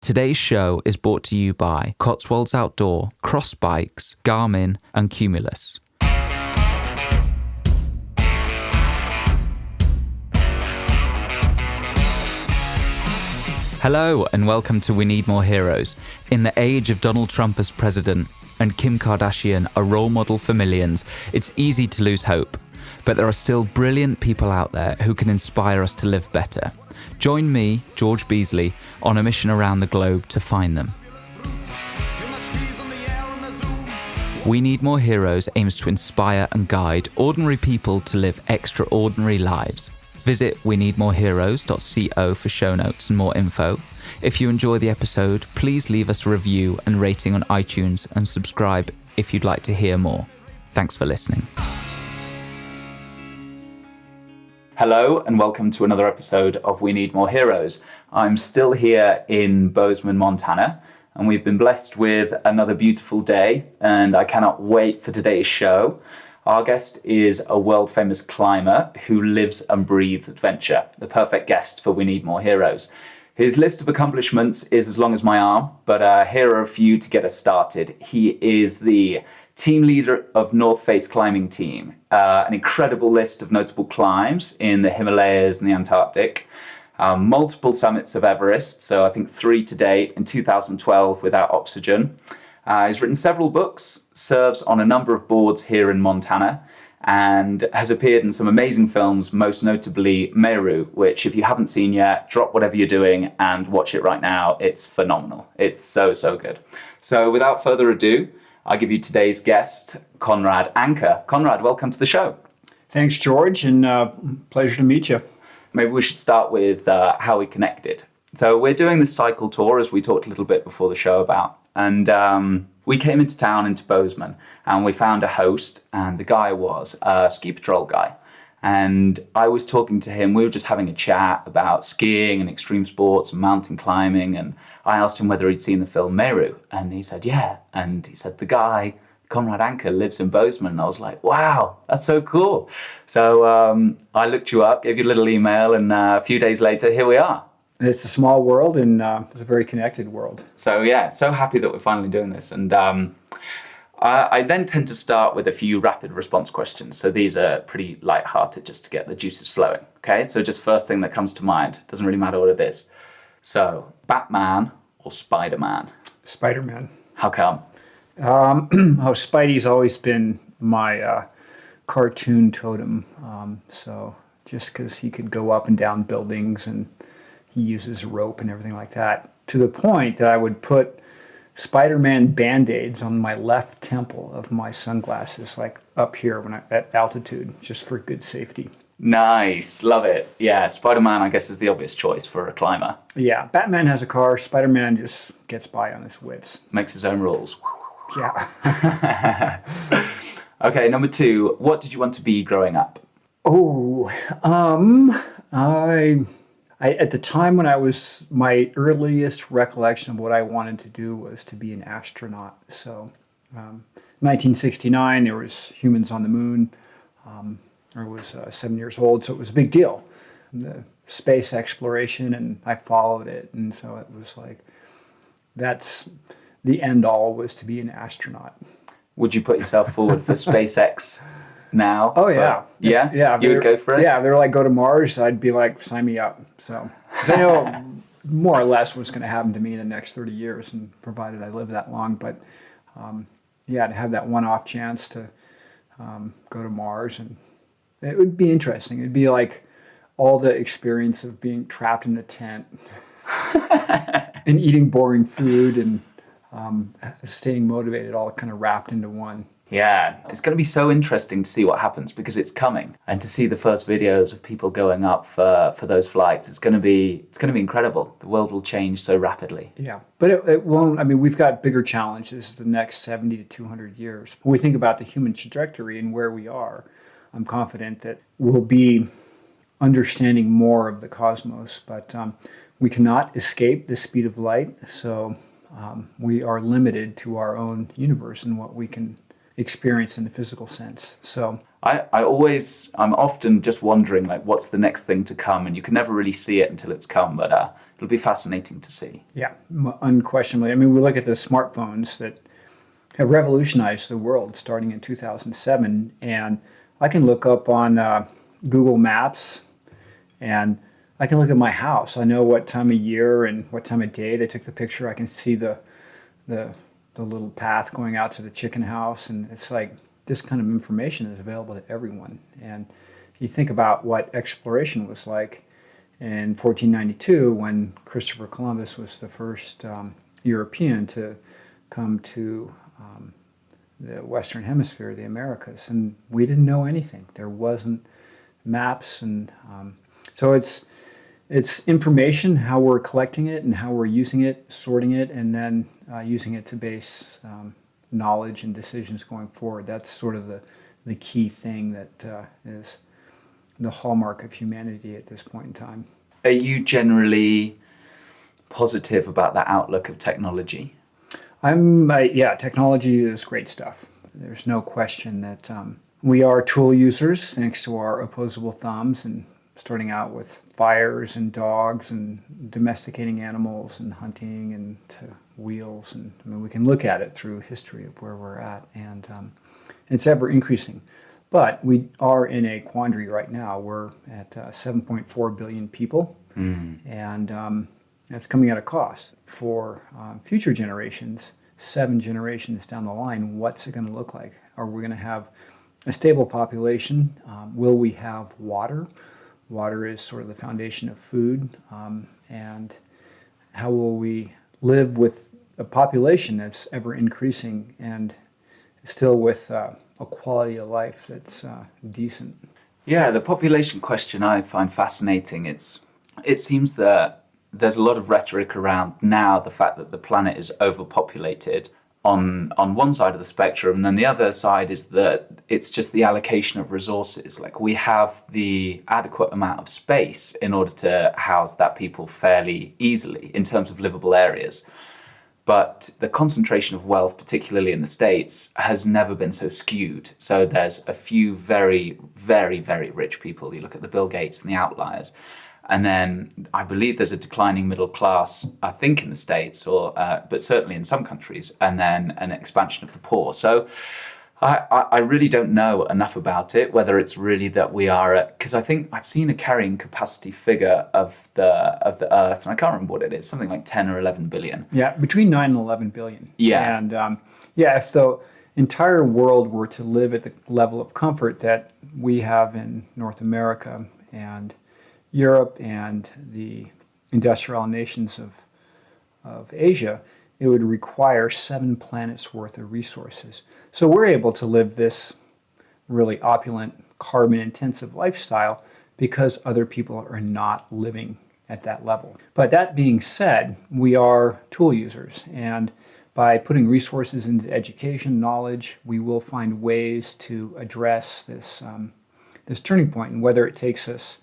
Today's show is brought to you by Cotswolds Outdoor, Cross Bikes, Garmin, and Cumulus. Hello and welcome to We Need More Heroes. In the age of Donald Trump as president and Kim Kardashian a role model for millions, it's easy to lose hope. But there are still brilliant people out there who can inspire us to live better. Join me, George Beasley, on a mission around the globe to find them. We Need More Heroes aims to inspire and guide ordinary people to live extraordinary lives. Visit weneedmoreheroes.co for show notes and more info. If you enjoy the episode, please leave us a review and rating on iTunes and subscribe if you'd like to hear more. Thanks for listening. Hello and welcome to another episode of We Need More Heroes. I'm still here in Bozeman, Montana, and we've been blessed with another beautiful day, and I cannot wait for today's show. Our guest is a world-famous climber who lives and breathes adventure, the perfect guest for We Need More Heroes. His list of accomplishments is as long as my arm, but here are a few to get us started. He is the team leader of North Face climbing team, an incredible list of notable climbs in the Himalayas and the Antarctic, multiple summits of Everest, so I think 3 to date, in 2012 without oxygen. He's written several books, serves on a number of boards here in Montana, and has appeared in some amazing films, most notably Meru, which if you haven't seen yet, drop whatever you're doing and watch it right now. It's phenomenal. It's so good. So without further ado, I'll give you today's guest, Conrad Anker. Conrad, welcome to the show. Thanks, George, and pleasure to meet you. Maybe we should start with how we connected. So we're doing this cycle tour, as we talked a little bit before the show about, and we came into town, into Bozeman, and we found a host, and the guy was a ski patrol guy. And I was talking to him, we were just having a chat about skiing and extreme sports and mountain climbing, and I asked him whether he'd seen the film Meru, and he said, yeah. And he said, the guy, Conrad Anker, lives in Bozeman. And I was like, wow, that's so cool. So I looked you up, gave you a little email, and a few days later, here we are. It's a small world, and it's a very connected world. So yeah, so happy that we're finally doing this. And I then tend to start with a few rapid response questions. So these are pretty light-hearted just to get the juices flowing. Okay, so just first thing that comes to mind. Doesn't really matter what it is. So Batman or Spider-Man? Spider-Man. How come? Spidey's always been my cartoon totem. So just because he could go up and down buildings and he uses rope and everything like that, to the point that I would put Spider-Man Band-Aids on my left temple of my sunglasses, like up here when at altitude, just for good safety. Nice, love it. Yeah, Spider-Man, I guess, is the obvious choice for a climber. Yeah, Batman has a car, Spider-Man just gets by on his wits. Makes his own rules. Yeah. Okay, number 2, what did you want to be growing up? I at the time when I was, my earliest recollection of what I wanted to do was to be an astronaut. So 1969, there was humans on the moon. I was 7 years old, so it was a big deal. The space exploration, and I followed it. And so it was like, that's the end all, was to be an astronaut. Would you put yourself forward for SpaceX now? Oh, yeah. Yeah? Yeah. You would go for it? Yeah, they're like, go to Mars, I'd be like, sign me up. So, 'cause I know more or less what's going to happen to me in the next 30 years, and provided I live that long. But yeah, to have that one-off chance to go to Mars, and it would be interesting. It'd be like all the experience of being trapped in a tent and eating boring food and staying motivated, all kind of wrapped into one. Yeah, it's going to be so interesting to see what happens, because it's coming, and to see the first videos of people going up for those flights, it's going to be incredible. The world will change so rapidly. Yeah, but it won't. I mean, we've got bigger challenges the next 70 to 200 years. When we think about the human trajectory and where we are, I'm confident that we'll be understanding more of the cosmos, but we cannot escape the speed of light, so we are limited to our own universe and what we can experience in the physical sense. So I'm often just wondering, like, what's the next thing to come, and you can never really see it until it's come. But it'll be fascinating to see. Yeah, unquestionably. I mean, we look at the smartphones that have revolutionized the world starting in 2007, and I can look up on Google Maps, and I can look at my house. I know what time of year and what time of day they took the picture. I can see the little path going out to the chicken house, and it's like this kind of information is available to everyone. And you think about what exploration was like in 1492 when Christopher Columbus was the first European to come to the Western Hemisphere, the Americas, and we didn't know anything. There wasn't maps, and so it's information, how we're collecting it and how we're using it, sorting it, and then using it to base knowledge and decisions going forward. That's sort of the key thing that is the hallmark of humanity at this point in time. Are you generally positive about the outlook of technology? Technology is great stuff. There's no question that we are tool users thanks to our opposable thumbs, and starting out with fires and dogs and domesticating animals and hunting and to wheels. And I mean, we can look at it through history of where we're at, and it's ever increasing. But we are in a quandary right now. We're at 7.4 billion people, and that's coming at a cost for future generations. 7 generations down the line, what's it going to look like? Are we going to have a stable population? Will we have water? Water is sort of the foundation of food. And how will we live with a population that's ever increasing and still with a quality of life that's decent? Yeah, the population question I find fascinating. It seems that there's a lot of rhetoric around now the fact that the planet is overpopulated on one side of the spectrum, and then the other side is that it's just the allocation of resources. Like, we have the adequate amount of space in order to house that people fairly easily in terms of livable areas. But the concentration of wealth, particularly in the States, has never been so skewed. So there's a few very, very, very rich people. You look at the Bill Gates and the outliers. And then I believe there's a declining middle class, I think in the States, but certainly in some countries, and then an expansion of the poor. So I really don't know enough about it, whether it's really that we are, because I think I've seen a carrying capacity figure of the Earth, and I can't remember what it is, something like 10 or 11 billion. Yeah, between 9 and 11 billion. Yeah. And if the entire world were to live at the level of comfort that we have in North America and Europe and the industrial nations of Asia, it would require 7 planets worth of resources. So we're able to live this really opulent, carbon-intensive lifestyle because other people are not living at that level. But that being said, we are tool users, and by putting resources into education, knowledge, we will find ways to address this turning point, and whether it takes us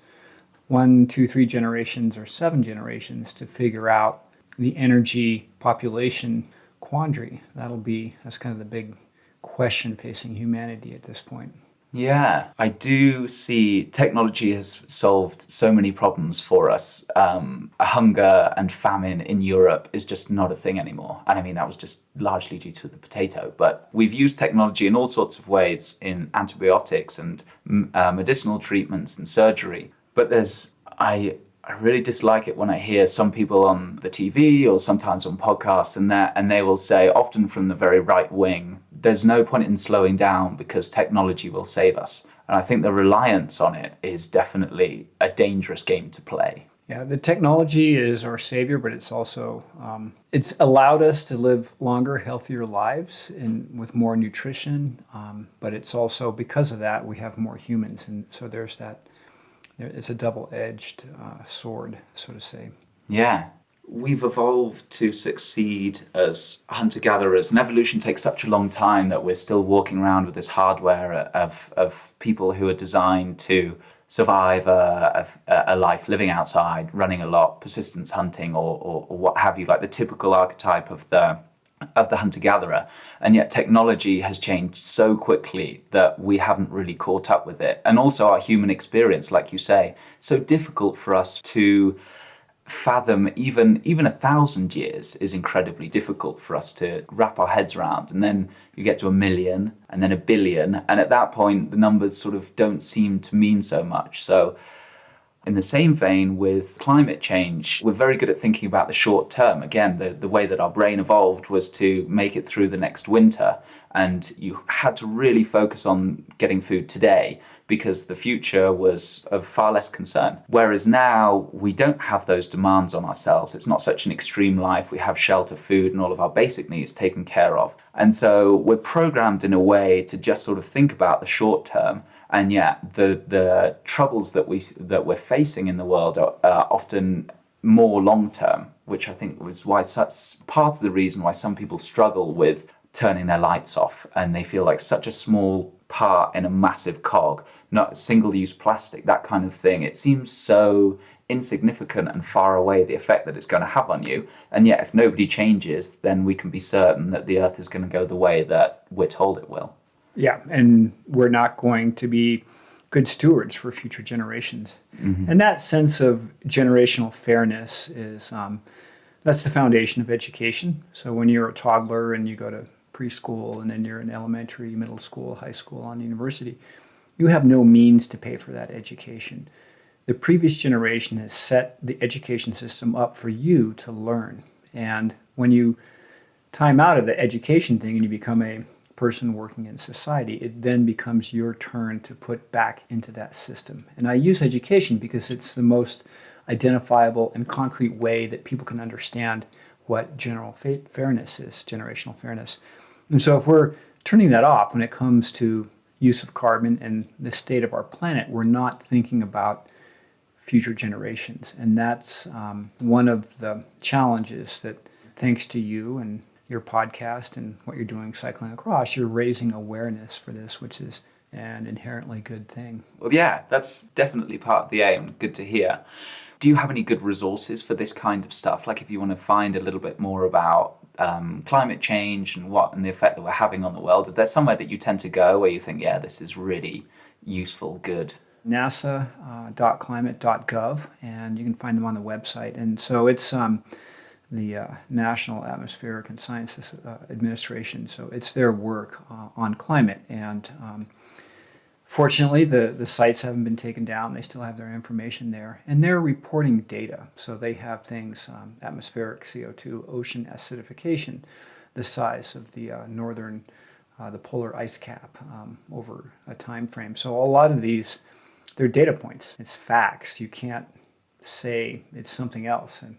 1, 2, 3 generations or 7 generations to figure out the energy population quandary. That's kind of the big question facing humanity at this point. Yeah, I do see technology has solved so many problems for us. Hunger and famine in Europe is just not a thing anymore. And I mean, that was just largely due to the potato. But we've used technology in all sorts of ways in antibiotics and medicinal treatments and surgery. But I really dislike it when I hear some people on the TV or sometimes on podcasts and they will say, often from the very right wing, there's no point in slowing down because technology will save us. And I think the reliance on it is definitely a dangerous game to play. Yeah, the technology is our savior, but it's also, it's allowed us to live longer, healthier lives and with more nutrition. But it's also, because of that, we have more humans. And so there's that. It's a double-edged sword, so to say. Yeah. We've evolved to succeed as hunter-gatherers, and evolution takes such a long time that we're still walking around with this hardware of people who are designed to survive a life living outside, running a lot, persistence hunting, or what have you, like the typical archetype of the hunter-gatherer. And yet technology has changed so quickly that we haven't really caught up with it. And also our human experience, like you say, it's so difficult for us to fathom even 1,000 years is incredibly difficult for us to wrap our heads around. And then you get to 1 million and then 1 billion. And at that point, the numbers sort of don't seem to mean so much. So in the same vein with climate change, we're very good at thinking about the short term. Again, the way that our brain evolved was to make it through the next winter. And you had to really focus on getting food today because the future was of far less concern. Whereas now we don't have those demands on ourselves. It's not such an extreme life. We have shelter, food, and all of our basic needs taken care of. And so we're programmed in a way to just sort of think about the short term. And yet the troubles that we're facing in the world are often more long term, which I think was why such part of the reason why some people struggle with turning their lights off, and they feel like such a small part in a massive cog, not single-use plastic, that kind of thing. It seems so insignificant and far away, the effect that it's going to have on you. And yet if nobody changes, then we can be certain that the earth is going to go the way that we're told it will. Yeah, and we're not going to be good stewards for future generations. Mm-hmm. And that sense of generational fairness is, that's the foundation of education. So when you're a toddler and you go to preschool and then you're in elementary, middle school, high school, on university, you have no means to pay for that education. The previous generation has set the education system up for you to learn. And when you time out of the education thing and you become a person working in society, it then becomes your turn to put back into that system. And I use education because it's the most identifiable and concrete way that people can understand what general fairness is, generational fairness. And so if we're turning that off when it comes to use of carbon and the state of our planet, we're not thinking about future generations. And that's one of the challenges that, thanks to you and your podcast and what you're doing cycling across, you're raising awareness for this, which is an inherently good thing. Well, yeah, that's definitely part of the aim. Good to hear. Do you have any good resources for this kind of stuff? Like if you want to find a little bit more about climate change and the effect that we're having on the world, is there somewhere that you tend to go where you think, yeah, this is really useful, good? NASA.climate.gov, and you can find them on the website. And so it's the National Atmospheric and Sciences Administration. So it's their work on climate. And fortunately, the sites haven't been taken down. They still have their information there. And they're reporting data. So they have things, atmospheric CO2, ocean acidification, the size of the the polar ice cap over a time frame. So a lot of these, they're data points. It's facts. You can't say it's something else. And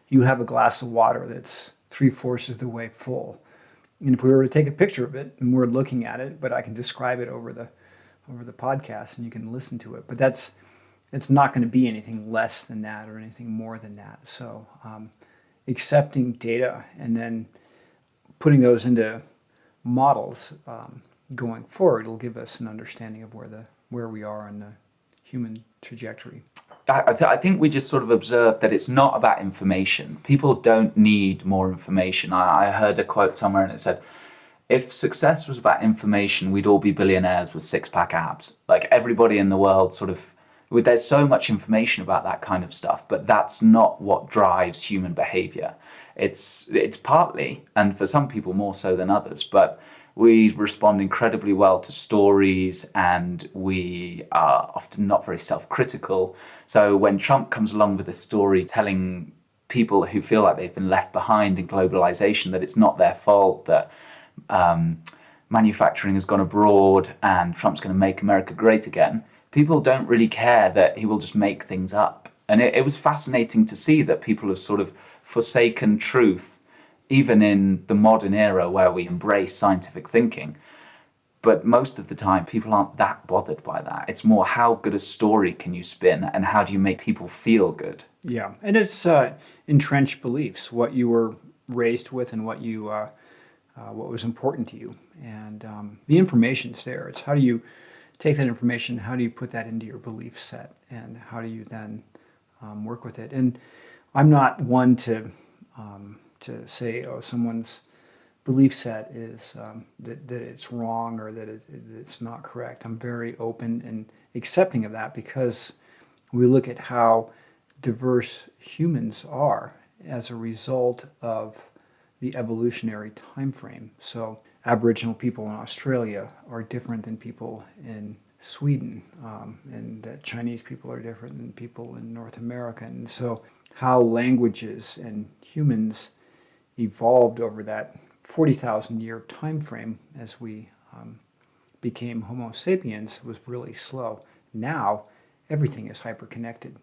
you have a glass of water that's 3/4 of the way full. And if we were to take a picture of it and we're looking at it, but I can describe it over the podcast and you can listen to it. But it's not going to be anything less than that or anything more than that. So accepting data and then putting those into models going forward will give us an understanding of where we are in the human trajectory. I think we just sort of observed that it's not about information. People don't need more information. I heard a quote somewhere and it said, if success was about information, we'd all be billionaires with six-pack abs. Like everybody in the world there's so much information about that kind of stuff, but that's not what drives human behavior. It's partly, and for some people more so than others, but we respond incredibly well to stories and we are often not very self-critical. So when Trump comes along with a story telling people who feel like they've been left behind in globalization that it's not their fault, that manufacturing has gone abroad and Trump's going to make America great again, people don't really care that he will just make things up. And it was fascinating to see that people have sort of forsaken truth, even in the modern era where we embrace scientific thinking. But most of the time, people aren't that bothered by that. It's more how good a story can you spin and how do you make people feel good? Yeah, and it's entrenched beliefs, what you were raised with and what was important to you. And the information's there. It's how do you take that information, how do you put that into your belief set, and how do you then work with it? And I'm not one to say, oh, someone's belief set is that it's wrong or that it's not correct. I'm very open and accepting of that because we look at how diverse humans are as a result of the evolutionary time frame. So Aboriginal people in Australia are different than people in Sweden, and that Chinese people are different than people in North America. And so how languages and humans evolved over that 40,000 year time frame as we became Homo sapiens was really slow. Now, everything is hyperconnected.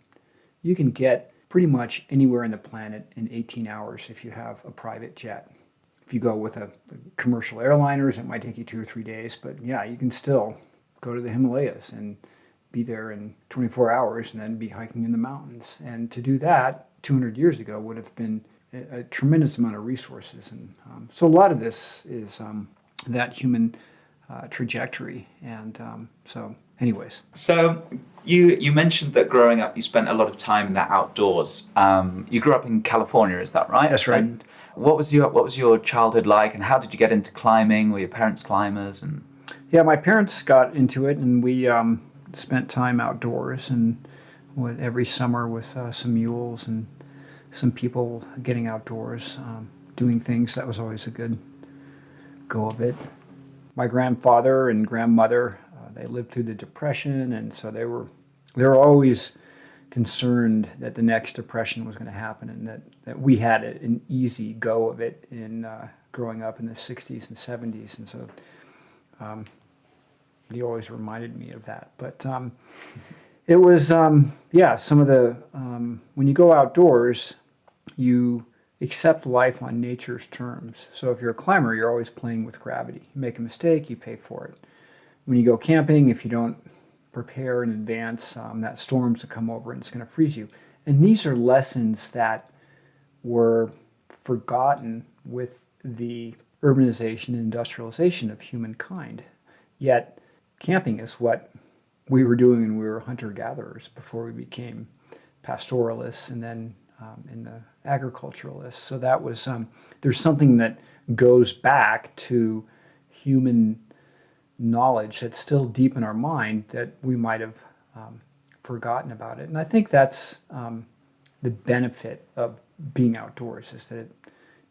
You can get pretty much anywhere on the planet in 18 hours if you have a private jet. If you go with a commercial airliners, it might take you 2 or 3 days, but yeah, you can still go to the Himalayas and be there in 24 hours and then be hiking in the mountains. And to do that 200 years ago would have been a tremendous amount of resources. And so a lot of this is that human trajectory. And so anyways. So you mentioned that growing up you spent a lot of time in the outdoors. You grew up in California, is that right? That's right. And what was your childhood like, and how did you get into climbing? Were your parents climbers? And yeah, my parents got into it, and we spent time outdoors, and every summer with some mules and some people getting outdoors, doing things. That was always a good go of it. My grandfather and grandmother, they lived through the Depression, and so they were always concerned that the next depression was going to happen, and that we had an easy go of it in growing up in the 60s and 70s. And so he always reminded me of that. But it was, some of the, when you go outdoors, you accept life on nature's terms. So if you're a climber, you're always playing with gravity. You make a mistake, you pay for it. When you go camping, if you don't prepare in advance, that storm's to come over and it's going to freeze you. And these are lessons that were forgotten with the urbanization and industrialization of humankind. Yet camping is what we were doing when we were hunter-gatherers before we became pastoralists and then in the agriculturalists. So that was, there's something that goes back to human knowledge that's still deep in our mind that we might have forgotten about it. And I think that's the benefit of being outdoors, is that it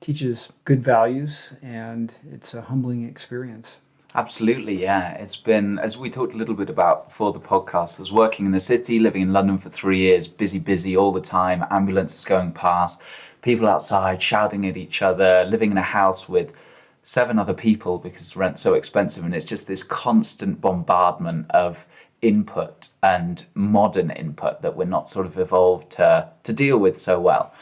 teaches good values and it's a humbling experience. absolutely, yeah. It's been, as we talked a little bit about before the podcast, I was working in the city, living in London for 3 years, busy all the time, ambulances going past, people outside shouting at each other, living in a house with 7 other people because rent's so expensive, and it's just this constant bombardment of input and modern input that we're not sort of evolved to deal with so well.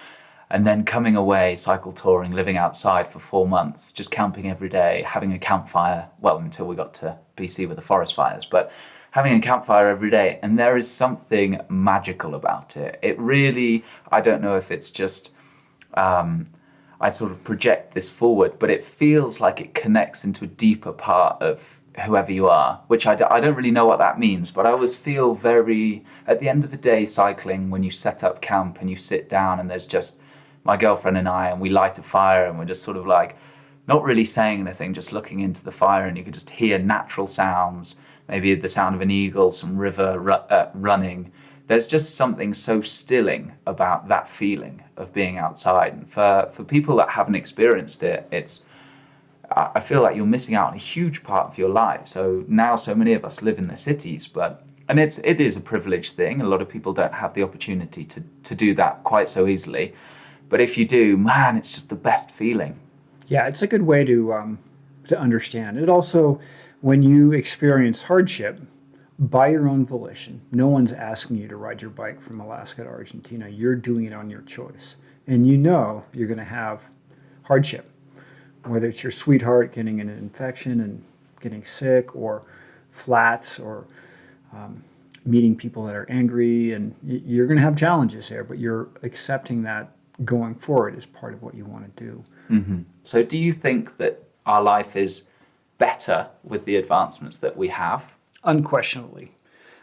And then coming away, cycle touring, living outside for 4 months, just camping every day, having a campfire, well, until we got to BC with the forest fires, but having a campfire every day. And there is something magical about it. It really, I don't know if it's just, I sort of project this forward, but it feels like it connects into a deeper part of whoever you are, which I don't really know what that means, but I always feel very, at the end of the day, cycling, when you set up camp and you sit down and there's just my girlfriend and I, and we light a fire and we're just sort of like, not really saying anything, just looking into the fire, and you can just hear natural sounds, maybe the sound of an eagle, some river running. There's just something so stilling about that feeling of being outside. And for people that haven't experienced it, I feel like you're missing out on a huge part of your life. So now so many of us live in the cities, and it is a privileged thing. A lot of people don't have the opportunity to do that quite so easily. But if you do, man, it's just the best feeling. Yeah, it's a good way to understand. It also, when you experience hardship, by your own volition, no one's asking you to ride your bike from Alaska to Argentina. You're doing it on your choice. And you know you're going to have hardship, whether it's your sweetheart getting an infection and getting sick, or flats, or meeting people that are angry. And you're going to have challenges there, but you're accepting that going forward is part of what you want to do. Mm-hmm. So do you think that our life is better with the advancements that we have? Unquestionably.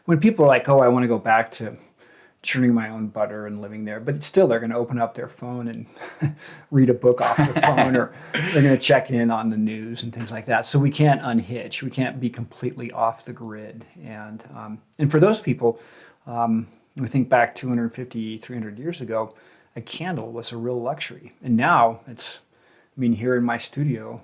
When people are like, oh, I want to go back to churning my own butter and living there, but still they're going to open up their phone and read a book off their phone, or they're going to check in on the news and things like that. So we can't unhitch. We can't be completely off the grid. And for those people, We think back 250, 300 years ago, a candle was a real luxury. And now here in my studio,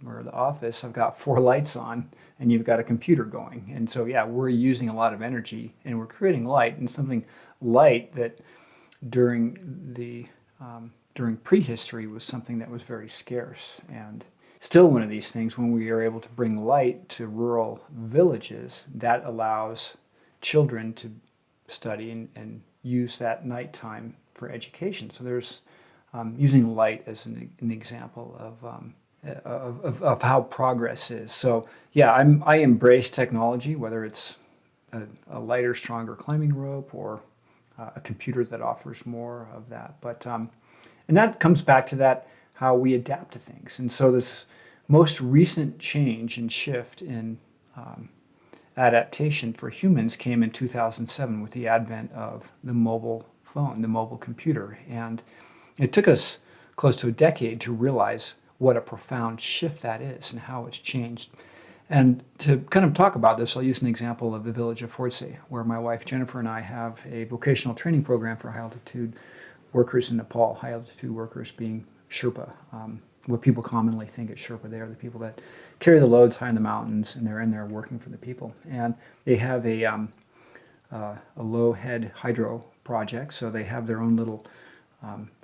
or the office, I've got 4 lights on and you've got a computer going. And so, yeah, we're using a lot of energy and we're creating light, and something light that during prehistory was something that was very scarce. And still one of these things, when we are able to bring light to rural villages, that allows children to study and use that nighttime for education. So there's using light as an example of how progress is. So yeah, I embrace technology, whether it's a lighter, stronger climbing rope or a computer that offers more of that. But and that comes back to that how we adapt to things. And so this most recent change and shift in adaptation for humans came in 2007 with the advent of the mobile phone, the mobile computer. And it took us close to a decade to realize what a profound shift that is and how it's changed. And to kind of talk about this, I'll use an example of the village of Fortsey, where my wife Jennifer and I have a vocational training program for high altitude workers in Nepal, high altitude workers being Sherpa. What people commonly think is Sherpa. They are the people that carry the loads high in the mountains, and they're in there working for the people. And they have a low head hydro project, so they have their own little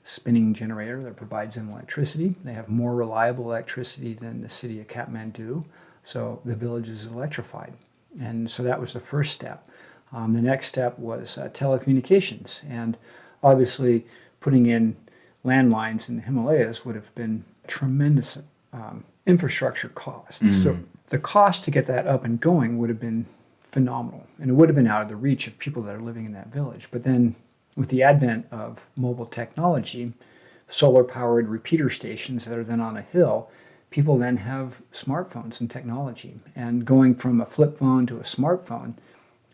spinning generator that provides them electricity. They have more reliable electricity than the city of Kathmandu, so the village is electrified. And so that was the first step. The next step was telecommunications, and obviously putting in landlines in the Himalayas would have been tremendous infrastructure cost. So the cost to get that up and going would have been phenomenal, and it would have been out of the reach of people that are living in that village. But then with the advent of mobile technology, solar-powered repeater stations that are then on a hill, people then have smartphones and technology. And going from a flip phone to a smartphone,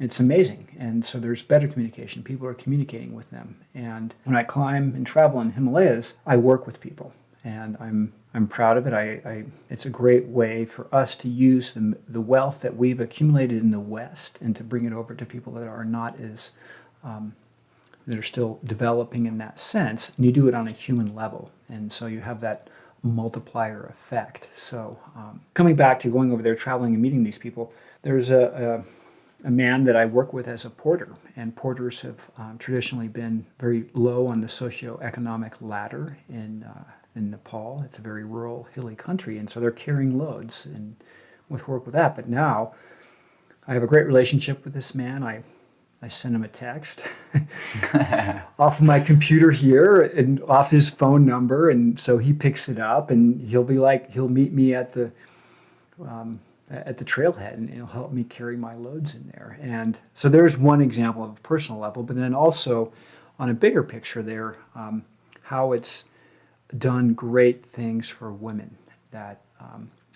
it's amazing. And so there's better communication. People are communicating with them. And when I climb and travel in Himalayas, I work with people. And I'm proud of it. It's a great way for us to use the wealth that we've accumulated in the West and to bring it over to people that are not as that are still developing in that sense, and you do it on a human level. And so you have that multiplier effect. So coming back to going over there, traveling and meeting these people, there's a man that I work with as a porter, and porters have traditionally been very low on the socioeconomic ladder in Nepal. It's a very rural, hilly country, and so they're carrying loads and with work with that. But now I have a great relationship with this man. I send him a text off of my computer here and off his phone number, and so he picks it up, and he'll meet me at the trailhead, and he'll help me carry my loads in there. And so there's one example of a personal level, but then also on a bigger picture there, how it's done great things for women, that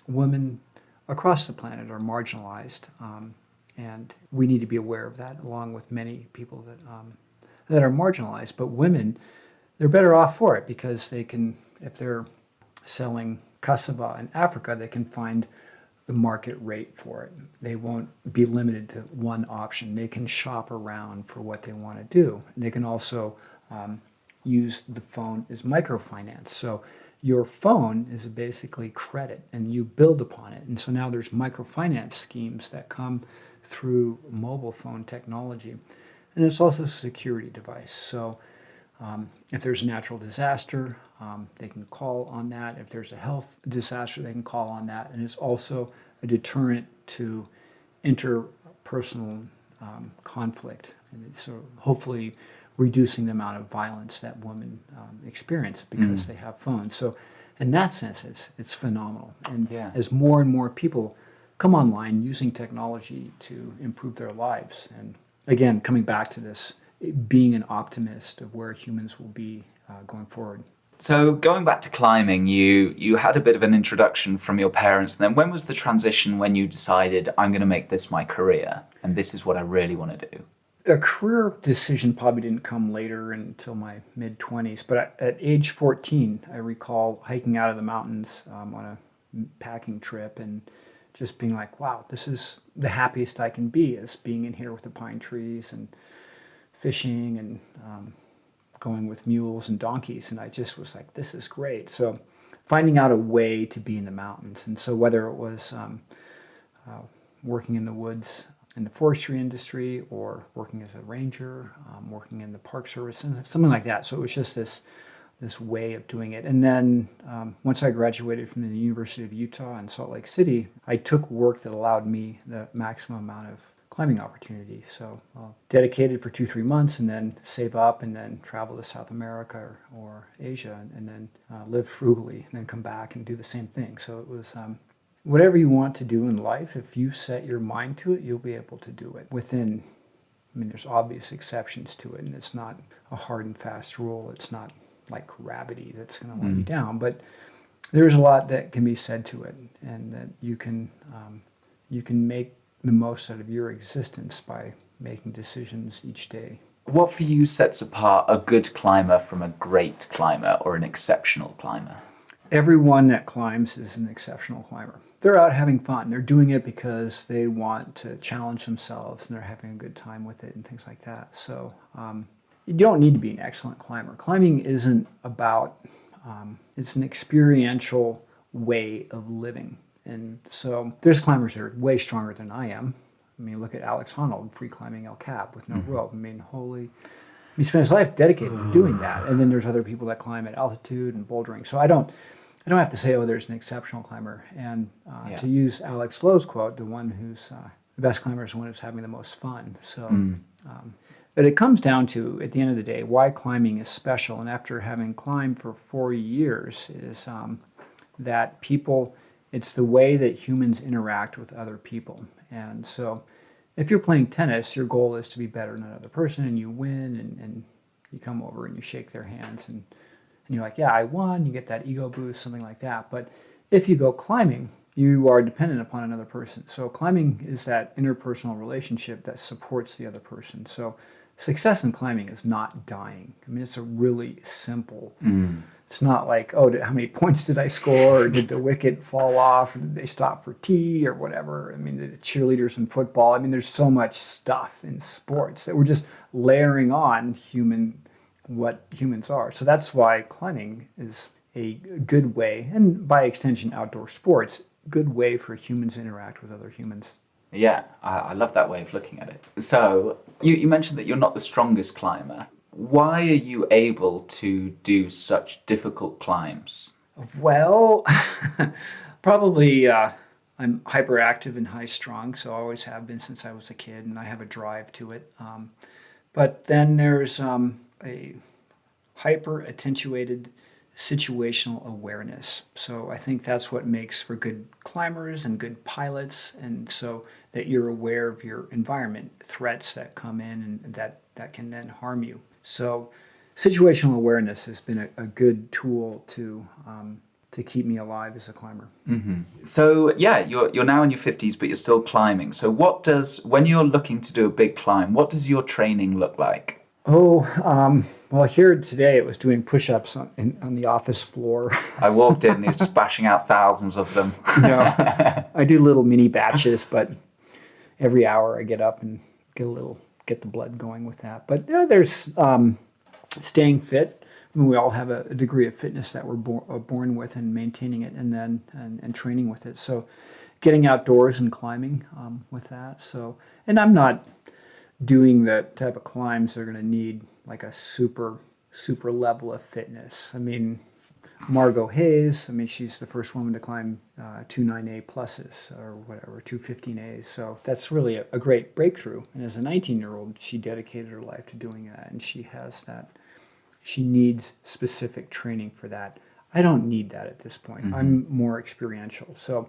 women across the planet are marginalized. And we need to be aware of that, along with many people that are marginalized. But women, they're better off for it, because they can, if they're selling cassava in Africa, they can find the market rate for it. They won't be limited to one option. They can shop around for what they want to do. They can also use the phone as microfinance. So your phone is basically credit, and you build upon it. And so now there's microfinance schemes that come through mobile phone technology. And it's also a security device. So if there's a natural disaster, they can call on that. If there's a health disaster, they can call on that. And it's also a deterrent to interpersonal conflict. And so hopefully reducing the amount of violence that women experience because they have phones. So in that sense, it's phenomenal. And as more and more people come online using technology to improve their lives. And again, coming back to this, being an optimist of where humans will be going forward. So going back to climbing, you had a bit of an introduction from your parents. And then when was the transition when you decided, I'm going to make this my career and this is what I really want to do? A career decision probably didn't come later until my mid-20s. But at age 14, I recall hiking out of the mountains on a packing trip and just being like, wow, this is the happiest I can be, is being in here with the pine trees and fishing and going with mules and donkeys, and I just was like, this is great. So finding out a way to be in the mountains, and so whether it was working in the woods in the forestry industry or working as a ranger, working in the park service, something like that. So it was just this way of doing it. And then once I graduated from the University of Utah in Salt Lake City, I took work that allowed me the maximum amount of climbing opportunity. So dedicated for 2-3 months and then save up and then travel to South America or Asia and then live frugally and then come back and do the same thing. So it was whatever you want to do in life, if you set your mind to it, you'll be able to do it within, I mean, there's obvious exceptions to it, and it's not a hard and fast rule. It's not like gravity that's going to let you down, but there's a lot that can be said to it, and that you can make the most out of your existence by making decisions each day. What for you sets apart a good climber from a great climber or an exceptional climber? Everyone that climbs is an exceptional climber. They're out having fun. They're doing it because they want to challenge themselves and they're having a good time with it and things like that. So you don't need to be an excellent climber. Climbing isn't about, it's an experiential way of living. And so there's climbers that are way stronger than I am. I mean, look at Alex Honnold, free climbing El Cap with no rope. I mean, he spent his life dedicated to doing that. And then there's other people that climb at altitude and bouldering. So I don't have to say, oh, there's an exceptional climber. And to use Alex Lowe's quote, the one who's the best climber is the one who's having the most fun. So, but it comes down to, at the end of the day, why climbing is special. And after having climbed for 4 years, is that people, it's the way that humans interact with other people. And so if you're playing tennis, your goal is to be better than another person, and you win, and you come over and you shake their hands, and you're like, yeah, I won, you get that ego boost, something like that. But if you go climbing, you are dependent upon another person. So climbing is that interpersonal relationship that supports the other person. So success in climbing is not dying. I mean, it's a really simple, it's not like, oh, how many points did I score? Or did the wicket fall off? Or did they stop for tea or whatever? I mean, the cheerleaders in football. I mean, there's so much stuff in sports that we're just layering on what humans are. So that's why climbing is a good way, and by extension, outdoor sports, good way for humans to interact with other humans. Yeah, I love that way of looking at it. So you mentioned that you're not the strongest climber. Why are you able to do such difficult climbs? Well, probably I'm hyperactive and high strung, so I always have been since I was a kid, and I have a drive to it. But then there's a hyper attenuated situational awareness. So I think that's what makes for good climbers and good pilots, and so that you're aware of your environment, threats that come in and that can then harm you. So situational awareness has been a good tool to keep me alive as a climber. So yeah, you're now in your 50s, but you're still climbing. So when you're looking to do a big climb, what does your training look like? Well, here today it was doing push-ups on the office floor. I walked in and he was just bashing out thousands of them. I do little mini batches, but every hour I get up and get the blood going with that. But there's staying fit. I mean, we all have a degree of fitness that we're born with, and maintaining it, and then and training with it. So getting outdoors and climbing with that. So, and I'm not doing the type of climbs that are going to need like a super level of fitness. I mean, Margot Hayes, she's the first woman to climb 2 9A pluses or whatever, 2 15As. So that's really a great breakthrough. And as a 19-year-old, she dedicated her life to doing that. And she has that. She needs specific training for that. I don't need that at this point. I'm more experiential. So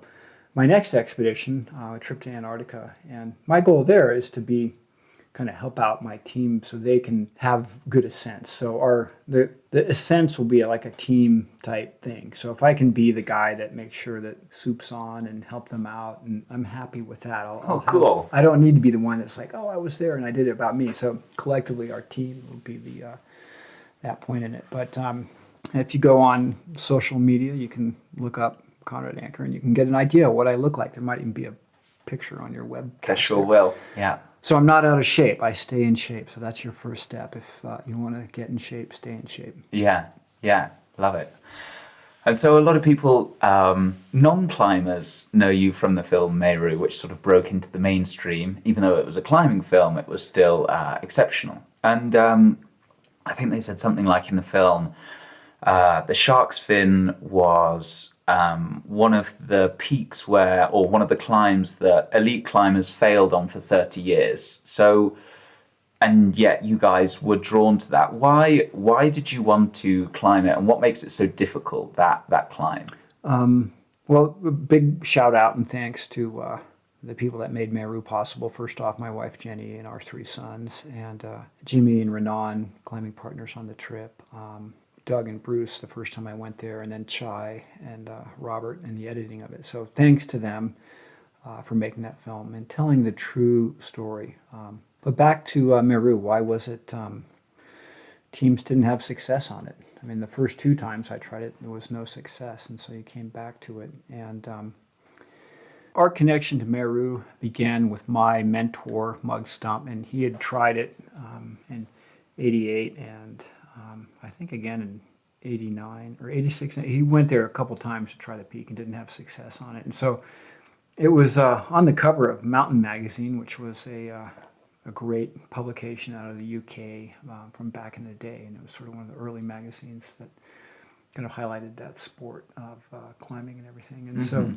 my next expedition, a trip to Antarctica, and my goal there is to kind of help out my team so they can have good ascents. So the ascents will be like a team type thing. So if I can be the guy that makes sure that soup's on and help them out, and I'm happy with that. Cool. I don't need to be the one that's like, oh, I was there and I did it about me. So collectively, our team will be that point in it. But if you go on social media, you can look up Conrad Anker and you can get an idea of what I look like. There might even be a picture on your webcast. There sure will, yeah. So I'm not out of shape. I stay in shape. So that's your first step. If you want to get in shape, stay in shape. Yeah, yeah, love it. And so a lot of people, non-climbers, know you from the film Meru, which sort of broke into the mainstream. Even though it was a climbing film, it was still exceptional. And I think they said something like in the film, the shark's fin was one of the peaks where, or one of the climbs that elite climbers failed on for 30 years. So, and yet you guys were drawn to that. Why did you want to climb it, and what makes it so difficult, that climb? Well, a big shout out and thanks to the people that made Meru possible. First off, my wife Jenny and our 3 sons, and Jimmy and Renan, climbing partners on the trip. Doug and Bruce the first time I went there, and then Chai and Robert in the editing of it. So thanks to them for making that film and telling the true story. But back to Meru, why was it teams didn't have success on it? I mean, the first 2 times I tried it, there was no success, and so you came back to it. And our connection to Meru began with my mentor, Mug Stump, and he had tried it in '88 and I think again in '89 or '86. He went there a couple times to try the peak and didn't have success on it. And so it was on the cover of Mountain Magazine, which was a great publication out of the UK from back in the day. And it was sort of one of the early magazines that kind of highlighted that sport of climbing and everything. And so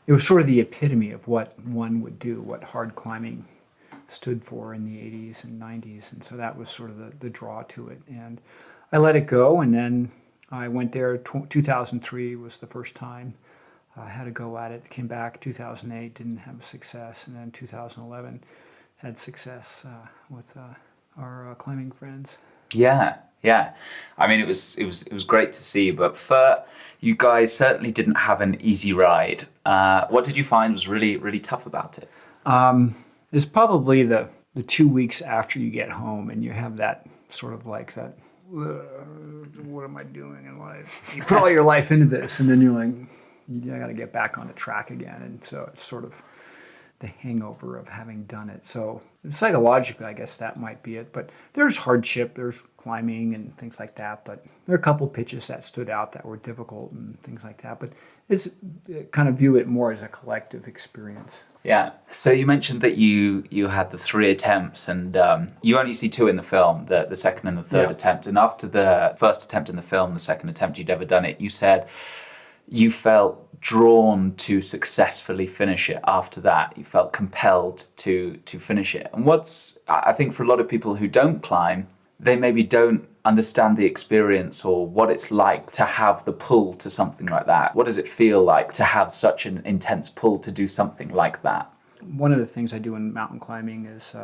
it was sort of the epitome of what one would do, what hard climbing stood for in the 80s and 90s. And so that was sort of the draw to it. And I let it go, and then I went there. 2003 was the first time I had a go at it. Came back 2008, didn't have success, and then 2011 had success with our climbing friends. Yeah, yeah. I mean, it was great to see, but for you guys certainly didn't have an easy ride. What did you find was really, really tough about it? It's probably the 2 weeks after you get home, and you have that sort of like that. What am I doing in life? You put all your life into this, and then you're like, I got to get back on the track again. And so it's sort of the hangover of having done it. So psychologically, I guess that might be it. But there's hardship, there's climbing and things like that. But there are a couple pitches that stood out that were difficult and things like that. But it's kind of view it more as a collective experience. Yeah. So you mentioned that you had the 3 attempts, and you only see 2 in the film, the second and the third attempt. And after the first attempt in the film, the second attempt you'd ever done it, you said you felt drawn to successfully finish it after that. You felt compelled to finish it. And I think for a lot of people who don't climb, they maybe don't understand the experience or what it's like to have the pull to something like that. What does it feel like to have such an intense pull to do something like that? One of the things I do in mountain climbing is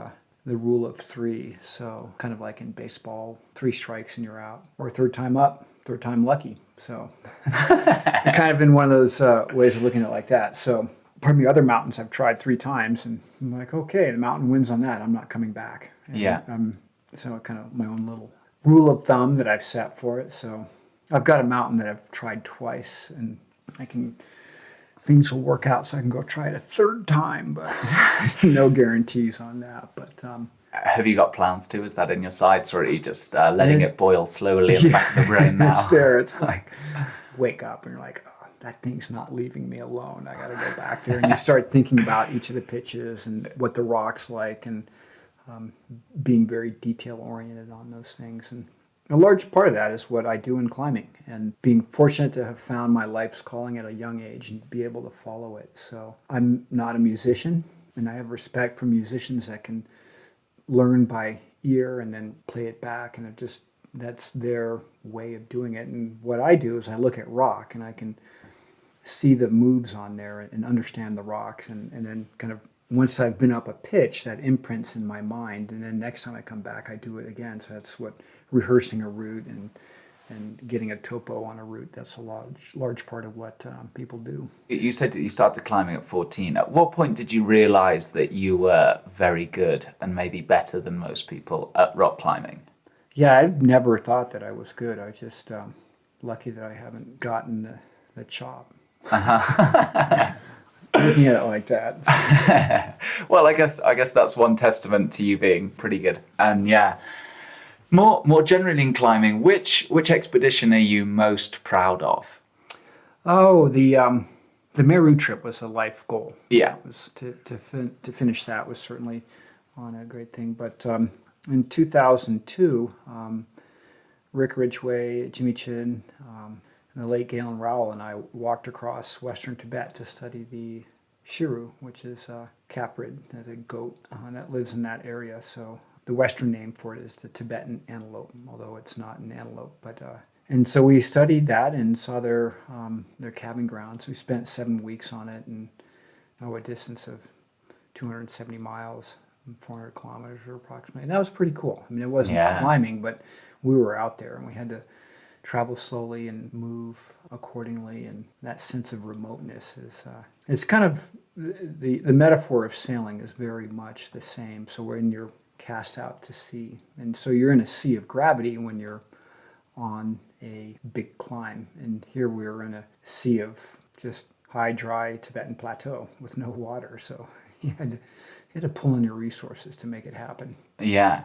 the rule of 3. So kind of like in baseball, 3 strikes and you're out. Or third time up, third time lucky. So kind of in one of those ways of looking at it like that. So pardon me, other mountains I've tried 3 times, and I'm like, okay, the mountain wins on that. I'm not coming back. And, yeah. So kind of my own little rule of thumb that I've set for it. So I've got a mountain that I've tried twice, and things will work out so I can go try it a 3rd time, but no guarantees on that. But have you got plans to? Is that in your sights, or are you just letting it boil slowly in the back of the brain now? It's there. It's like, wake up and you're like, oh, that thing's not leaving me alone. I got to go back there. And you start thinking about each of the pitches and what the rock's like, and being very detail oriented on those things. And a large part of that is what I do in climbing, and being fortunate to have found my life's calling at a young age and be able to follow it. So I'm not a musician, and I have respect for musicians that can learn by ear and then play it back, and that's their way of doing it. And what I do is I look at rock, and I can see the moves on there and understand the rocks, and then kind of once I've been up a pitch, that imprints in my mind, and then next time I come back I do it again. So that's what rehearsing a route and getting a topo on a route, that's a large part of what people do. You said that you started climbing at 14. At what point did you realize that you were very good and maybe better than most people at rock climbing? Yeah, I've never thought that I was good. I just lucky that I haven't gotten the chop. Uh-huh. looking at it like that. Well, I guess that's one testament to you being pretty good. And yeah, more generally in climbing, which expedition are you most proud of? Oh, the Meru trip was a life goal. Yeah. It was to finish that was certainly on a great thing. But in 2002, Rick Ridgway, Jimmy Chin, and the late Galen Rowell and I walked across Western Tibet to study the Shiru, which is a caprid, a goat that lives in that area. So the Western name for it is the Tibetan antelope, although it's not an antelope. But and so we studied that and saw their calving grounds. We spent 7 weeks on it, and a distance of 270 miles, 400 kilometers or approximately. And that was pretty cool. I mean, it wasn't climbing, but we were out there, and we had to travel slowly and move accordingly. And that sense of remoteness is it's kind of the metaphor of sailing is very much the same. So when you're cast out to sea, and so you're in a sea of gravity when you're on a big climb, and here we're in a sea of just high, dry Tibetan plateau with no water. So you had to pull in your resources to make it happen. Yeah.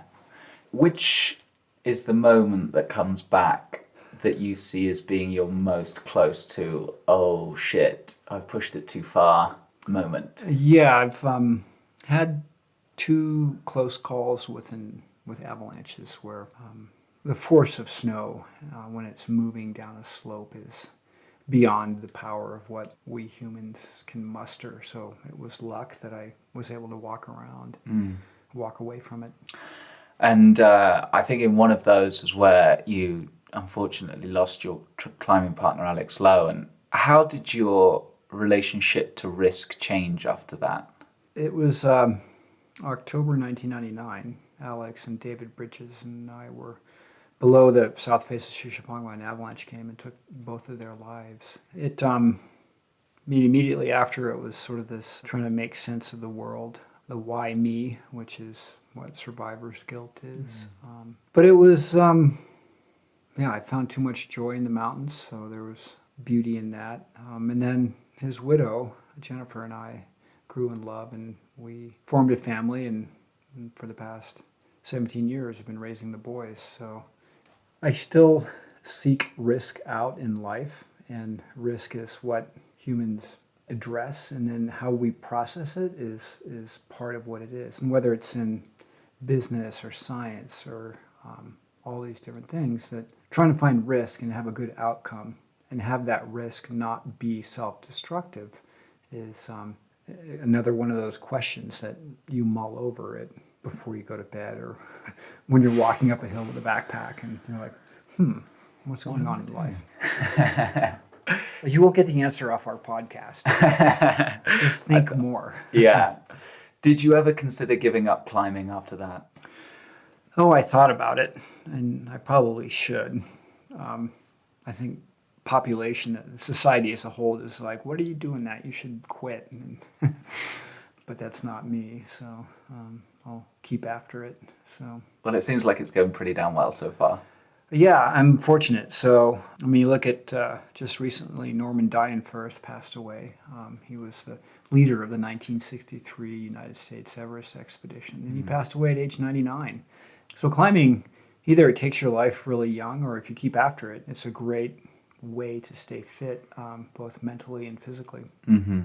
Which is the moment that comes back that you see as being your most close to, oh shit, I've pushed it too far moment? Yeah, I've had 2 close calls with avalanches where the force of snow when it's moving down a slope is beyond the power of what we humans can muster. So it was luck that I was able to walk around, walk away from it. And I think in one of those was where you unfortunately lost your climbing partner, Alex Lowe. And how did your relationship to risk change after that? It was October 1999. Alex and David Bridges and I were below the south face of Shishapangma, when an avalanche came and took both of their lives. It immediately after, it was sort of this trying to make sense of the world, the why me, which is what survivor's guilt is. But it was, I found too much joy in the mountains, so there was beauty in that. And then his widow, Jennifer, and I grew in love, and we formed a family, and for the past 17 years have been raising the boys. So I still seek risk out in life, and risk is what humans address, and then how we process it is part of what it is. And whether it's in business or science or all these different things, that trying to find risk and have a good outcome and have that risk not be self-destructive is another one of those questions that you mull over it before you go to bed, or when you're walking up a hill with a backpack and you're like, what's going on in life? You won't get the answer off our podcast. Just think more. Yeah. Did you ever consider giving up climbing after that? Oh, I thought about it, and I probably should. I think society as a whole is like, what are you doing that? You should quit. But that's not me, so I'll keep after it. So. Well, it seems like it's going pretty damn well so far. Yeah, I'm fortunate. So, I mean, you look at just recently, Norman Dyenforth passed away. He was the leader of the 1963 United States Everest expedition, and he passed away at age 99. So climbing, either it takes your life really young, or if you keep after it, it's a great way to stay fit, both mentally and physically. Mm-hmm.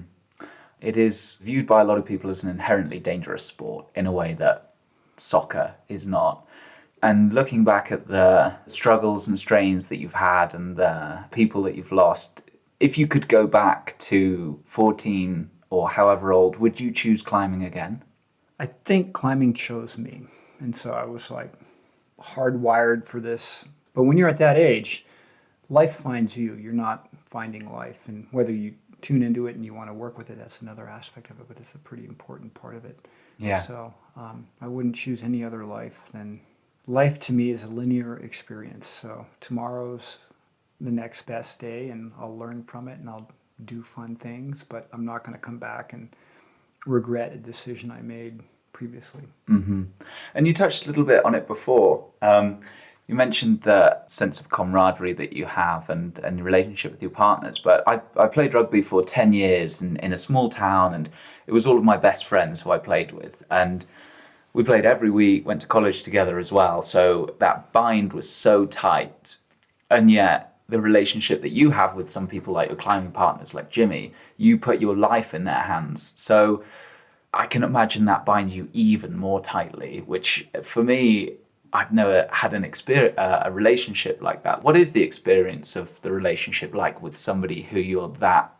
It is viewed by a lot of people as an inherently dangerous sport in a way that soccer is not. And looking back at the struggles and strains that you've had and the people that you've lost, if you could go back to 14 or however old, would you choose climbing again? I think climbing chose me. And so I was like hardwired for this. But when you're at that age, life finds you. You're not finding life. And whether you tune into it and you want to work with it, that's another aspect of it, but it's a pretty important part of it. Yeah. So I wouldn't choose any other life than... Life to me is a linear experience. So tomorrow's the next best day, and I'll learn from it and I'll do fun things, but I'm not going to come back and regret a decision I made previously. Mm-hmm. And you touched a little bit on it before. You mentioned the sense of camaraderie that you have and your relationship with your partners, but I played rugby for 10 years in a small town, and it was all of my best friends who I played with. And we played every week, went to college together as well. So that bind was so tight. And yet the relationship that you have with some people like your climbing partners like Jimmy, you put your life in their hands. So I can imagine that binds you even more tightly, which for me, I've never had a relationship like that. What is the experience of the relationship like with somebody who you're that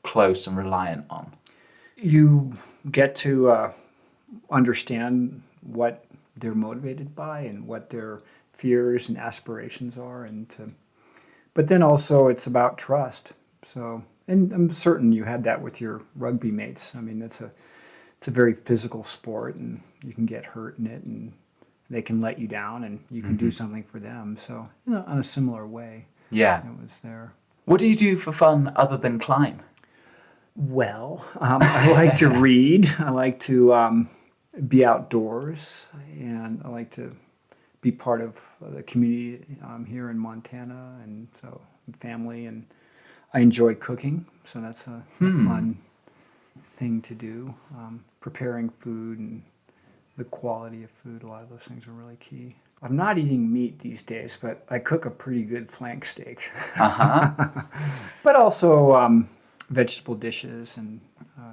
close and reliant on? You get to understand what they're motivated by and what their fears and aspirations are, but then also it's about trust. So, and I'm certain you had that with your rugby mates. I mean, it's a very physical sport, and you can get hurt in it, and they can let you down, and you can do something for them. So, in a similar way, Yeah. it was there. What do you do for fun other than climb? Well, I like to read. I like to be outdoors, and I like to be part of the community here in Montana, and so family, and I enjoy cooking, so that's a fun thing to do. Preparing food and the quality of food, a lot of those things are really key. I'm not eating meat these days, but I cook a pretty good flank steak. But also vegetable dishes and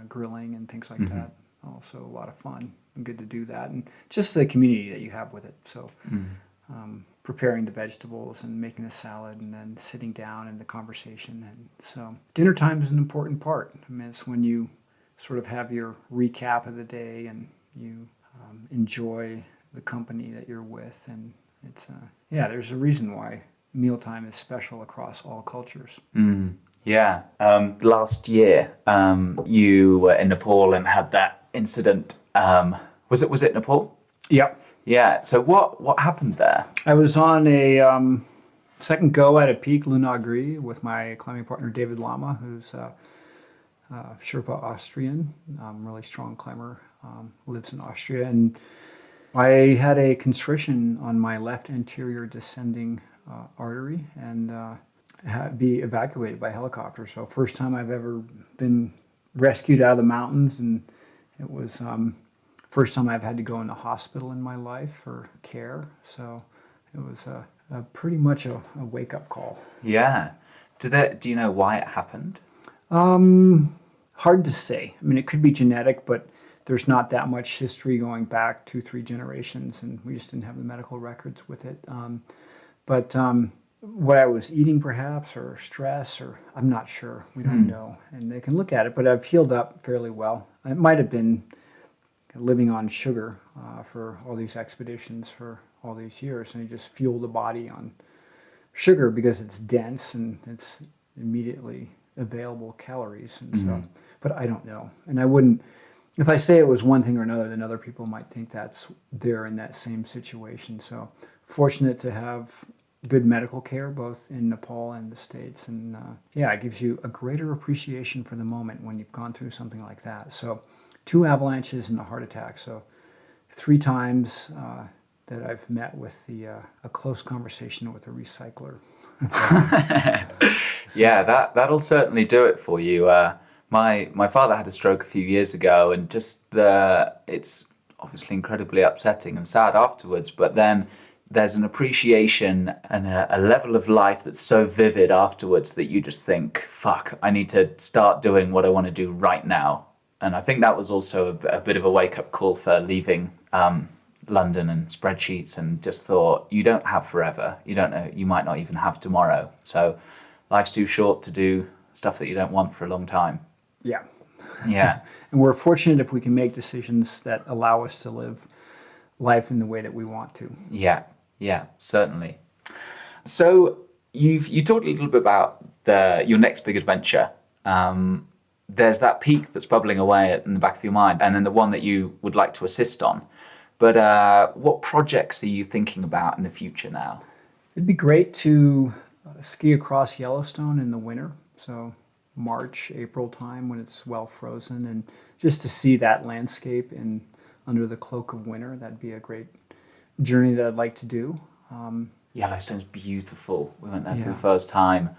grilling and things like that. Also a lot of fun and good to do that. And just the community that you have with it. So preparing the vegetables and making the salad and then sitting down and the conversation. And so dinner time is an important part. I mean, it's when you sort of have your recap of the day and you enjoy the company that you're with. And it's, there's a reason why mealtime is special across all cultures. Yeah. Last year, you were in Nepal and had that incident. Was it Nepal? Yep. Yeah. So what happened there? I was on a second go at a peak, Lunagri, with my climbing partner David Lama, who's Sherpa Austrian, really strong climber, lives in Austria, and I had a constriction on my left anterior descending artery and had to be evacuated by helicopter. So first time I've ever been rescued out of the mountains, and it was first time I've had to go in the hospital in my life for care. So it was pretty much a wake-up call. Yeah. Do you know why it happened? Hard to say. I mean, it could be genetic, but there's not that much history going back 2-3 generations, and we just didn't have the medical records with it. But what I was eating perhaps, or stress, or I'm not sure. We don't know. And they can look at it, but I've healed up fairly well. It might have been living on sugar for all these expeditions for all these years, and you just fuel the body on sugar because it's dense and it's immediately available calories. And so, but I don't know. And I wouldn't, if I say it was one thing or another, then other people might think they're in that same situation. So fortunate to have good medical care both in Nepal and the States, and it gives you a greater appreciation for the moment when you've gone through something like that. So 2 avalanches and a heart attack. So 3 times that I've met with a close conversation with a recycler. Yeah, that'll certainly do it for you. My father had a stroke a few years ago, and it's obviously incredibly upsetting and sad afterwards, but then there's an appreciation and a level of life that's so vivid afterwards that you just think, fuck, I need to start doing what I want to do right now. And I think that was also a bit of a wake-up call for leaving London and spreadsheets, and just thought, you don't have forever. You don't know, you might not even have tomorrow. So life's too short to do stuff that you don't want for a long time. Yeah. Yeah. And we're fortunate if we can make decisions that allow us to live life in the way that we want to. Yeah, certainly. So you talked a little bit about your next big adventure. There's that peak that's bubbling away in the back of your mind, and then the one that you would like to assist on. But what projects are you thinking about in the future now? It'd be great to ski across Yellowstone in the winter. So March, April time when it's well frozen, and just to see that landscape under the cloak of winter. That'd be a great journey that I'd like to do. Yellowstone's beautiful. We went there for Yeah. the first time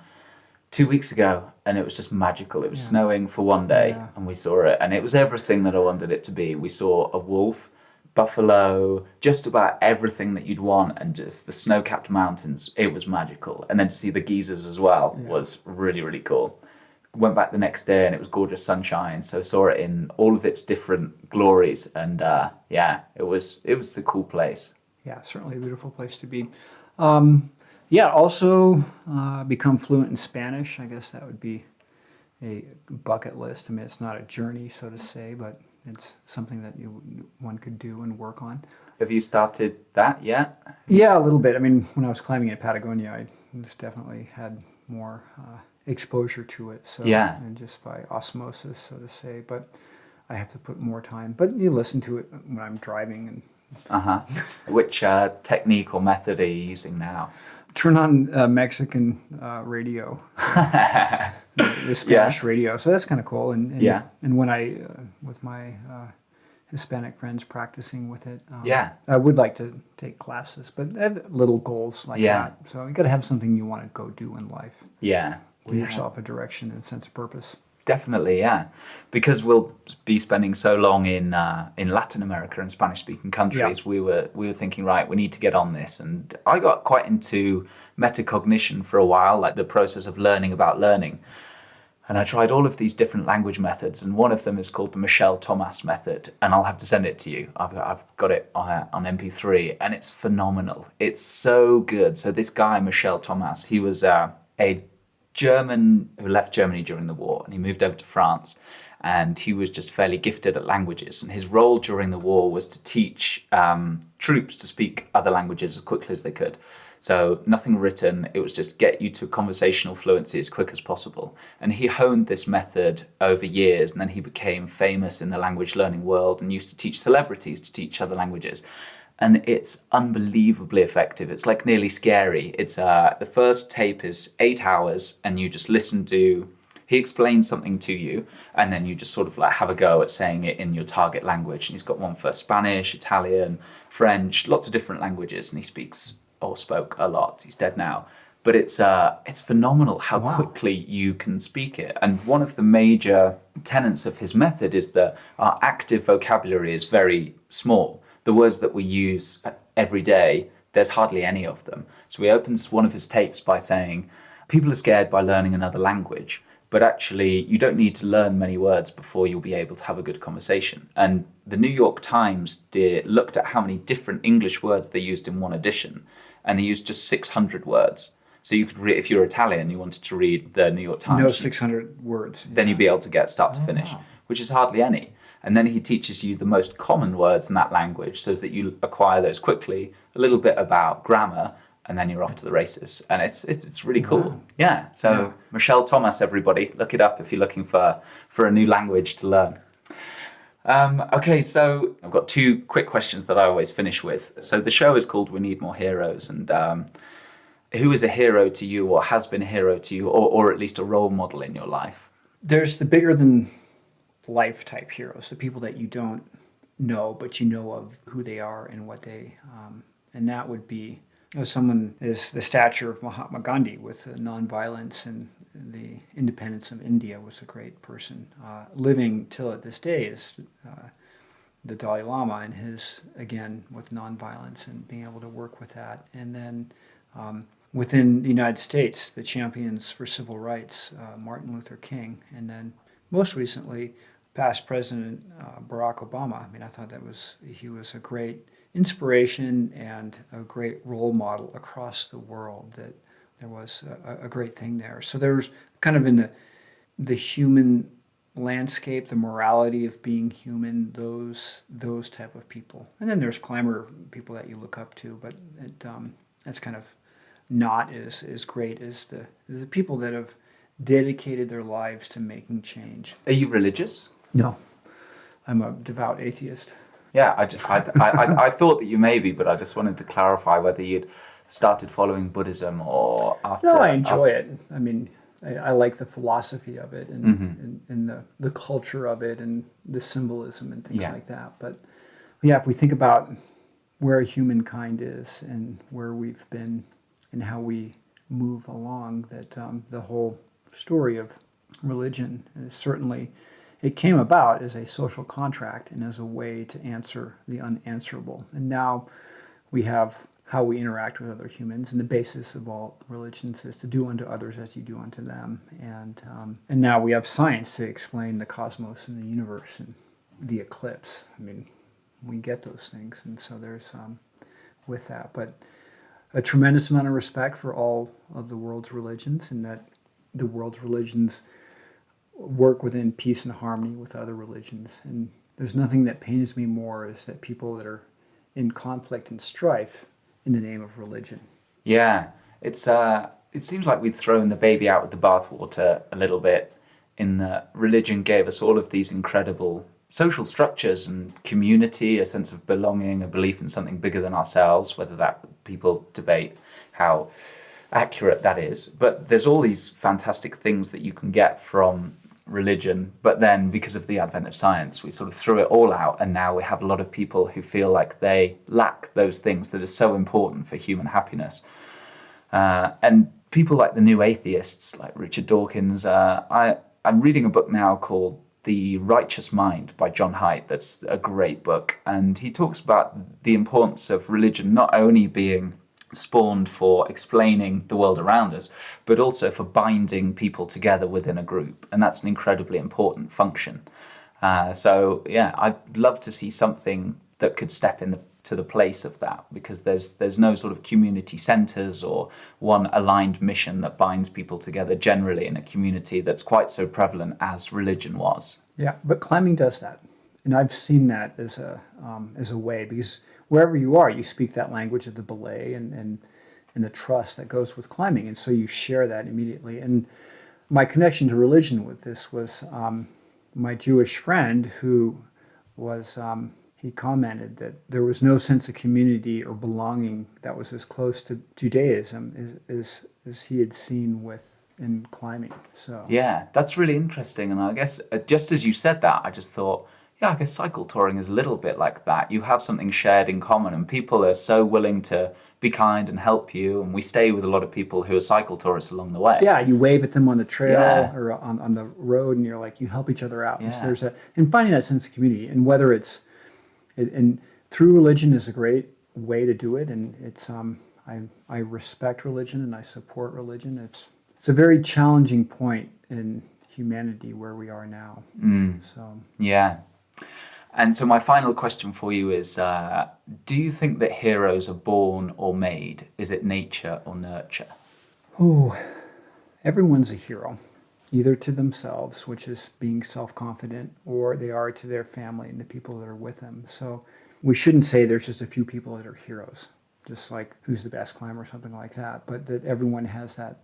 2 weeks ago, and it was just magical. It was Yeah. snowing for one day, Yeah. and we saw it, and it was everything that I wanted it to be. We saw a wolf, buffalo, just about everything that you'd want, and just the snow-capped mountains. It was magical. And then to see the geysers as well was really, really cool. Went back the next day, and it was gorgeous sunshine, so saw it in all of its different glories, and it was a cool place. Yeah, certainly a beautiful place to be. Also become fluent in Spanish. I guess that would be a bucket list. I mean, it's not a journey, so to say, but it's something that one could do and work on. Have you started that yet? Yeah, a little bit. I mean, when I was climbing in Patagonia, I just definitely had more exposure to it. So, and just by osmosis, so to say. But I have to put more time. But you listen to it when I'm driving and. Which technique or method are you using now? Turn on Mexican radio, the Spanish radio. So that's kind of cool. And when I, with my Hispanic friends practicing with it, I would like to take classes, but I have little goals like that. So you got to have something you want to go do in life. Yeah. Give yourself a direction and sense of purpose. Definitely, yeah. Because we'll be spending so long in Latin America and Spanish-speaking countries, we were thinking, right, we need to get on this. And I got quite into metacognition for a while, like the process of learning about learning. And I tried all of these different language methods, and one of them is called the Michel Thomas method. And I'll have to send it to you. I've got it on MP3, and it's phenomenal. It's so good. So this guy, Michel Thomas, he was a German who left Germany during the war, and he moved over to France, and he was just fairly gifted at languages, and his role during the war was to teach troops to speak other languages as quickly as they could. So nothing written, it was just get you to conversational fluency as quick as possible. And he honed this method over years, and then he became famous in the language learning world and used to teach celebrities to teach other languages. And it's unbelievably effective. It's like nearly scary. It's the first tape is 8 hours, and you just listen to. He explains something to you, and then you just sort of like have a go at saying it in your target language. And he's got one for Spanish, Italian, French, lots of different languages, and he speaks or spoke a lot. He's dead now, but it's phenomenal how quickly you can speak it. And one of the major tenets of his method is that our active vocabulary is very small. The words that we use every day, there's hardly any of them. So he opens one of his tapes by saying, people are scared by learning another language, but actually you don't need to learn many words before you'll be able to have a good conversation. And the New York Times looked at how many different English words they used in one edition, and they used just 600 words. So you could read, if you're Italian, you wanted to read the New York Times. No 600 words. Then you'd be able to get start to finish, which is hardly any. And then he teaches you the most common words in that language so that you acquire those quickly, a little bit about grammar, and then you're off to the races. And it's really cool. Wow. Yeah. So Michel Thomas, everybody, look it up if you're looking for a new language to learn. Okay, so I've got 2 quick questions that I always finish with. So the show is called We Need More Heroes. And who is a hero to you, or has been a hero to you, or at least a role model in your life? There's the bigger than life type heroes, the people that you don't know, but you know of who they are and what they, and that would be, someone is the stature of Mahatma Gandhi with nonviolence, and the independence of India was a great person. Living till at this day is the Dalai Lama, and his, again, with nonviolence and being able to work with that. And then within the United States, the champions for civil rights, Martin Luther King, and then most recently, past President Barack Obama. I mean, I thought he was a great inspiration and a great role model across the world, that there was a great thing there. So there's kind of in the human landscape, the morality of being human, those type of people. And then there's climber people that you look up to, but that's kind of not as great as the people that have dedicated their lives to making change. Are you religious? No, I'm a devout atheist. Yeah, I thought that you may be, but I just wanted to clarify whether you'd started following Buddhism or after. No, I enjoy it. I mean, I like the philosophy of it, and the culture of it, and the symbolism and things like that. But yeah, if we think about where humankind is and where we've been and how we move along, that the whole story of religion is certainly, it came about as a social contract and as a way to answer the unanswerable. And now we have how we interact with other humans, and the basis of all religions is to do unto others as you do unto them. And now we have science to explain the cosmos and the universe and the eclipse. I mean, we get those things, and so there's with that, but a tremendous amount of respect for all of the world's religions, and that the world's religions work within peace and harmony with other religions. And there's nothing that pains me more is that people that are in conflict and strife in the name of religion. Yeah, it seems like we've thrown the baby out with the bathwater a little bit, in that religion gave us all of these incredible social structures and community, a sense of belonging, a belief in something bigger than ourselves, whether that people debate how accurate that is. But there's all these fantastic things that you can get from religion, but then because of the advent of science, we sort of threw it all out, and now we have a lot of people who feel like they lack those things that are so important for human happiness. And people like the new atheists, like Richard Dawkins, I'm reading a book now called The Righteous Mind by John Haidt. That's a great book, and he talks about the importance of religion not only being spawned for explaining the world around us, but also for binding people together within a group, and that's an incredibly important function. So yeah, I'd love to see something that could step to the place of that, because there's no sort of community centres or one aligned mission that binds people together generally in a community that's quite so prevalent as religion was. Yeah, but climbing does that, and I've seen that as a way, because wherever you are, you speak that language of the belay and the trust that goes with climbing, and so you share that immediately. And my connection to religion with this was my Jewish friend who was. He commented that there was no sense of community or belonging that was as close to Judaism as he had seen in climbing. So yeah, that's really interesting. And I guess just as you said that, I just thought, yeah, I guess cycle touring is a little bit like that. You have something shared in common, and people are so willing to be kind and help you. And we stay with a lot of people who are cycle tourists along the way. Yeah, you wave at them on the trail Yeah. or on the road, and you're like, you help each other out. Yeah. And so and finding that sense of community, and whether it's and through religion is a great way to do it, and it's I respect religion and I support religion. It's a very challenging point in humanity where we are now. So Yeah. And so my final question for you is, do you think that heroes are born or made? Is it nature or nurture? Everyone's a hero, either to themselves, which is being self-confident, or they are to their family and the people that are with them. So we shouldn't say there's just a few people that are heroes, just like who's the best climber or something like that, but that everyone has that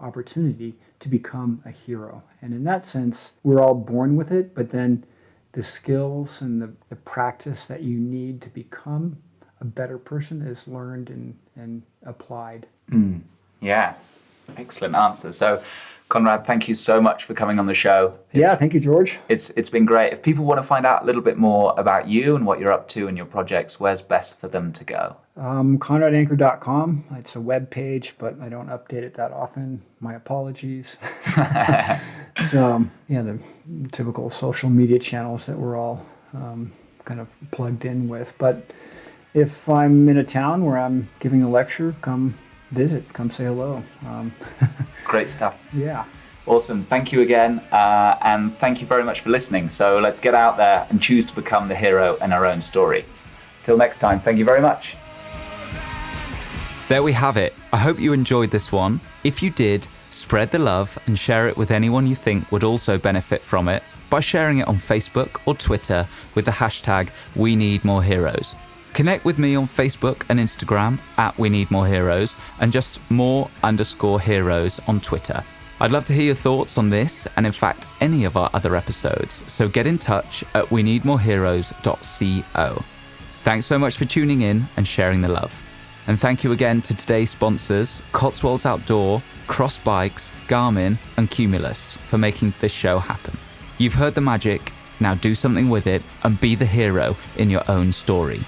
opportunity to become a hero. And in that sense, we're all born with it, but then the skills and the practice that you need to become a better person is learned and applied. Yeah, excellent answer. So, Conrad, thank you so much for coming on the show. Thank you, George. It's been great. If people want to find out a little bit more about you and what you're up to and your projects, where's best for them to go? ConradAnker.com. It's a web page, but I don't update it that often. My apologies. So, the typical social media channels that we're all kind of plugged in with. But if I'm in a town where I'm giving a lecture, come visit, come say hello. Great stuff. Yeah. Awesome. Thank you again. And thank you very much for listening. So let's get out there and choose to become the hero in our own story. Till next time, thank you very much. There we have it. I hope you enjoyed this one. If you did, spread the love and share it with anyone you think would also benefit from it by sharing it on Facebook or Twitter with the hashtag #WeNeedMoreHeroes. Connect with me on Facebook and Instagram @WeNeedMoreHeroes and just more_heroes on Twitter. I'd love to hear your thoughts on this and in fact any of our other episodes, so get in touch at weneedmoreheroes.co. Thanks so much for tuning in and sharing the love. And thank you again to today's sponsors, Cotswolds Outdoor, Cross Bikes, Garmin and Cumulus for making this show happen. You've heard the magic, now do something with it and be the hero in your own story.